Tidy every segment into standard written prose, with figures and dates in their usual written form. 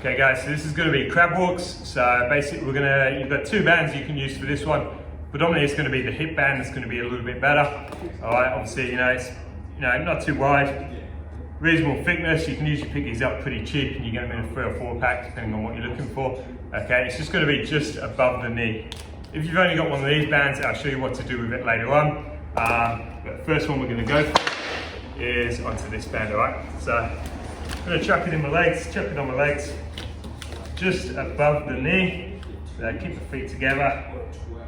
Okay guys, so this is going to be crab walks. So basically you've got two bands you can use for this one. Predominantly it's going to be the hip band that's going to be a little bit better. Alright, obviously it's not too wide, reasonable thickness. You can usually pick these up pretty cheap and you get them in a 3 or 4 pack depending on what you're looking for. Okay, it's just going to be just above the knee. If you've only got one of these bands, I'll show you what to do with it later on. But the first one we're going to go for is onto this band, alright? So I'm going to chuck it in my legs, chuck it on my legs, just above the knee. So keep the feet together.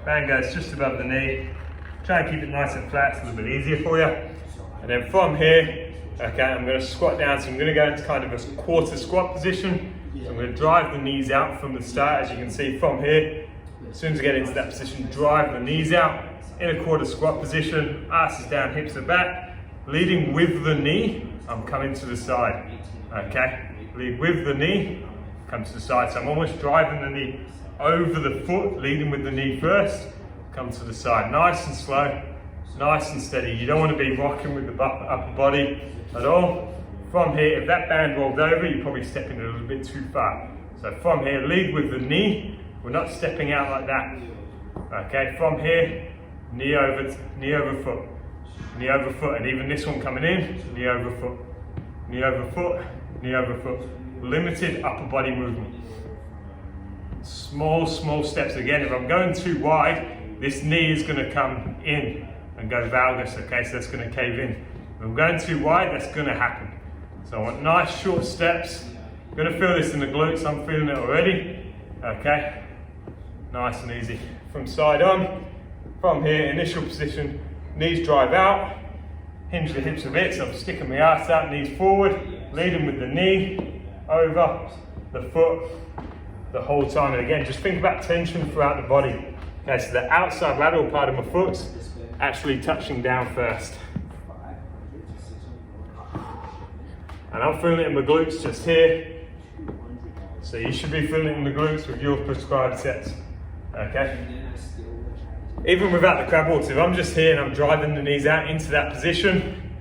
Band goes just above the knee. Try and keep it nice and flat, it's a little bit easier for you. And then from here, okay, I'm going to squat down. So I'm going to go into kind of a quarter squat position. So I'm going to drive the knees out from the start, as you can see from here. As soon as I get into that position, drive the knees out in a quarter squat position, ass is down, hips are back. Leading with the knee, I'm coming to the side. Okay, lead with the knee, come to the side. So I'm almost driving the knee over the foot, leading with the knee first, come to the side. Nice and slow, nice and steady. You don't want to be rocking with the upper body at all. From here, if that band rolls over, you're probably stepping a little bit too far. So from here, lead with the knee. We're not stepping out like that. Okay, from here, knee over foot, knee over foot, and even this one coming in, knee over foot, knee over foot, knee over foot. Limited upper body movement. Small steps. Again, if I'm going too wide, this knee is going to come in and go valgus, okay, so that's going to cave in. If I'm going too wide, that's going to happen. So I want nice short steps. I'm going to feel this in the glutes, I'm feeling it already, okay. Nice and easy. From side on, from here, initial position, knees drive out, hinge the hips a bit, so I'm sticking my ass out, knees forward, leading with the knee, over the foot, the whole time. And again, just think about tension throughout the body. Okay, so the outside lateral part of my foot's actually touching down first. And I'm feeling it in my glutes just here. So you should be feeling it in the glutes with your prescribed sets. Okay? Even without the crab walks, if I'm just here and I'm driving the knees out into that position,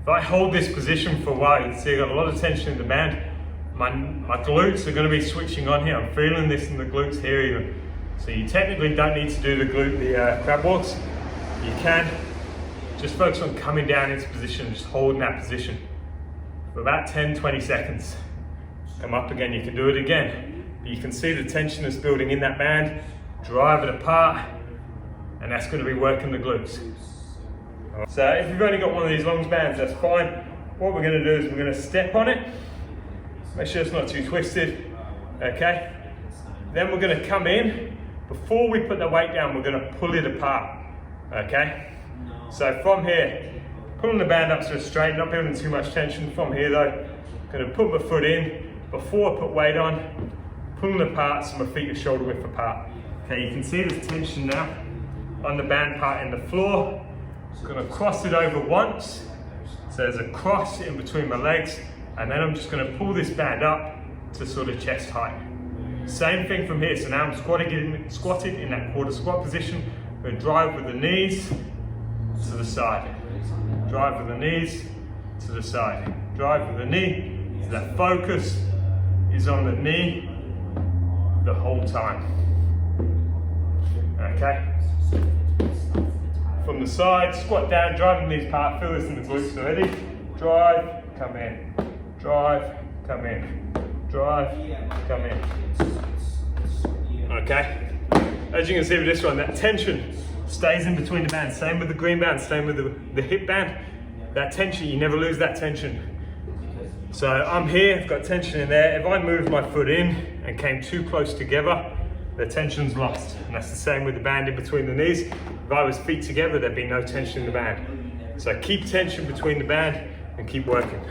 if I hold this position for a while, you can see I've got a lot of tension in the band. My glutes are going to be switching on here. I'm feeling this in the glutes here even. So you technically don't need to do the crab walks. You can just focus on coming down into position, just holding that position for about 10-20 seconds. Come up again, you can do it again. But you can see the tension that's building in that band. Drive it apart, and that's going to be working the glutes. So if you've only got one of these long bands, that's fine. What we're going to do is we're going to step on it. Make sure it's not too twisted, okay? Then we're going to come in. Before we put the weight down, we're going to pull it apart, okay? So from here, pulling the band up so it's straight, not building too much tension. From here though, I'm going to put my foot in. Before I put weight on, pulling apart so my feet are shoulder width apart. Okay, you can see there's tension now on the band part in the floor. I'm going to cross it over once. So there's a cross in between my legs. And then I'm just going to pull this band up to sort of chest height. Same thing from here. So now I'm squatted in that quarter squat position. I'm going to drive with the knees to the side. Drive with the knees to the side. Drive with the knee. So that focus is on the knee the whole time. Okay? From the side, squat down, driving the knees apart. Feel this in the glutes already. Drive, come in. Drive, come in. Drive, come in. Okay? As you can see with this one, that tension stays in between the bands. Same with the green band, same with the hip band. That tension, you never lose that tension. So I'm here, I've got tension in there. If I move my foot in and came too close together, the tension's lost. And that's the same with the band in between the knees. If I was feet together, there'd be no tension in the band. So keep tension between the band and keep working.